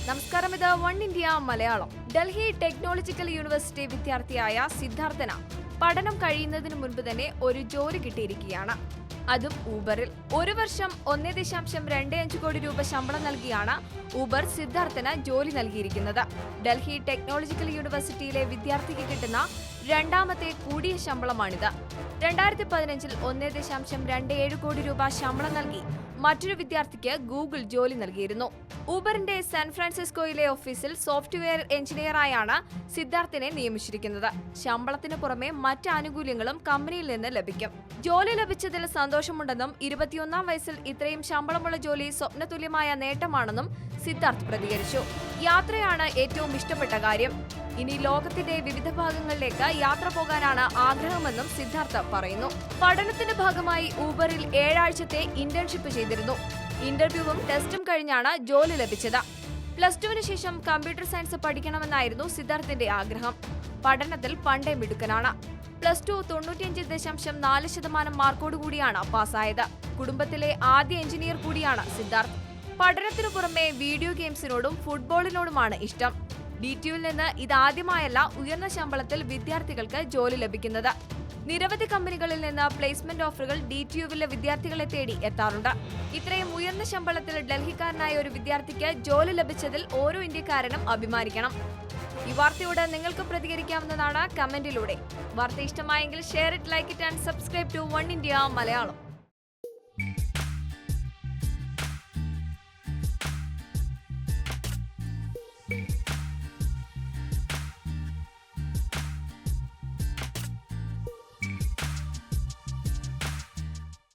നമസ്കാരം, ഇത് one India Malayalam. Delhi technological university വിദ്യാർത്ഥിയായ സിദ്ധാർത്ഥന പഠനം കഴിയുന്നതിന് മുൻപ് തന്നെ ഒരു ജോലി കിട്ടിയിരിക്കുകയാണ്. അതും ഊബറിൽ. ഒരു വർഷം 1.25 കോടി രൂപ ശമ്പളം നൽകിയാണ് ഊബർ സിദ്ധാർത്ഥന ജോലി നൽകിയിരിക്കുന്നത്. ഡൽഹി ടെക്നോളജിക്കൽ യൂണിവേഴ്സിറ്റിയിലെ വിദ്യാർത്ഥിക്ക് കിട്ടുന്ന രണ്ടാമത്തെ കൂടിയ ശമ്പളമാണിത്. 2015-ൽ 1.27 കോടി രൂപ ശമ്പളം നൽകി മറ്റൊരു വിദ്യാർത്ഥിക്ക് ഗൂഗിൾ ജോലി നൽകിയിരുന്നു. ഊബറിന്റെ സാൻ ഫ്രാൻസിസ്കോയിലെ ഓഫീസിൽ സോഫ്റ്റ്വെയർ എഞ്ചിനീയറായാണ് സിദ്ധാർത്ഥിനെ നിയമിച്ചിരിക്കുന്നത്. ശമ്പളത്തിന് പുറമെ മറ്റ് ആനുകൂല്യങ്ങളും കമ്പനിയിൽ നിന്ന് ലഭിക്കും. ജോലി ലഭിച്ചതിൽ സന്തോഷമുണ്ടെന്നും 21-ാം വയസ്സിൽ ഇത്രയും ശമ്പളമുള്ള ജോലി സ്വപ്നതുല്യമായ നേട്ടമാണെന്നും സിദ്ധാർത്ഥ് പ്രതികരിച്ചു. യാത്രയാണ് ഏറ്റവും ഇഷ്ടപ്പെട്ട കാര്യം. ഇനി ലോകത്തിന്റെ വിവിധ ഭാഗങ്ങളിലേക്ക് യാത്ര പോകാനാണ് ആഗ്രഹമെന്നും സിദ്ധാർത്ഥ പറയുന്നു. പഠനത്തിന്റെ ഭാഗമായി ഊബറിൽ 7 ആഴ്ചത്തെ ഇന്റേൺഷിപ്പ് ചെയ്തിരുന്നു. ഇന്റർവ്യൂവും ടെസ്റ്റും കഴിഞ്ഞാണ് ജോലി ലഭിച്ചത്. +2-ന് ശേഷം കമ്പ്യൂട്ടർ സയൻസ് പഠിക്കണമെന്നായിരുന്നു സിദ്ധാർത്ഥിന്റെ ആഗ്രഹം. പഠനത്തിൽ പണ്ടേ മിടുക്കനാണ്. +2 95.4% മാർക്കോടുകൂടിയാണ് പാസ്സായത്. കുടുംബത്തിലെ ആദ്യ എഞ്ചിനീയർ കൂടിയാണ് സിദ്ധാർത്ഥ്. പഠനത്തിനു പുറമെ വീഡിയോ ഗെയിംസിനോടും ഫുട്ബോളിനോടുമാണ് ഇഷ്ടം. DTUവിൽ നിന്ന് ഇതാദ്യമായല്ല ഉയർന്ന ശമ്പളത്തിൽ വിദ്യാർത്ഥികൾക്ക് ജോലി ലഭിക്കുന്നത്. നിരവധി കമ്പനികളിൽ നിന്ന് പ്ലേസ്മെന്റ് ഓഫറുകൾ DTUവിലെ വിദ്യാർത്ഥികളെ തേടി എത്താറുണ്ട്. ഇത്രയും ഉയർന്ന ശമ്പളത്തിൽ ഡൽഹിക്കാരനായ ഒരു വിദ്യാർത്ഥിക്ക് ജോലി ലഭിച്ചതിൽ ഓരോ ഇന്ത്യക്കാരനും അഭിമാനിക്കണം. ഈ വാർത്തയോട് നിങ്ങൾക്ക് പ്രതികരിക്കാവുന്നതാണ് കമന്റിലൂടെ. വാർത്ത ഇഷ്ടമായെങ്കിൽ share it, like it and subscribe to One India Malayalam.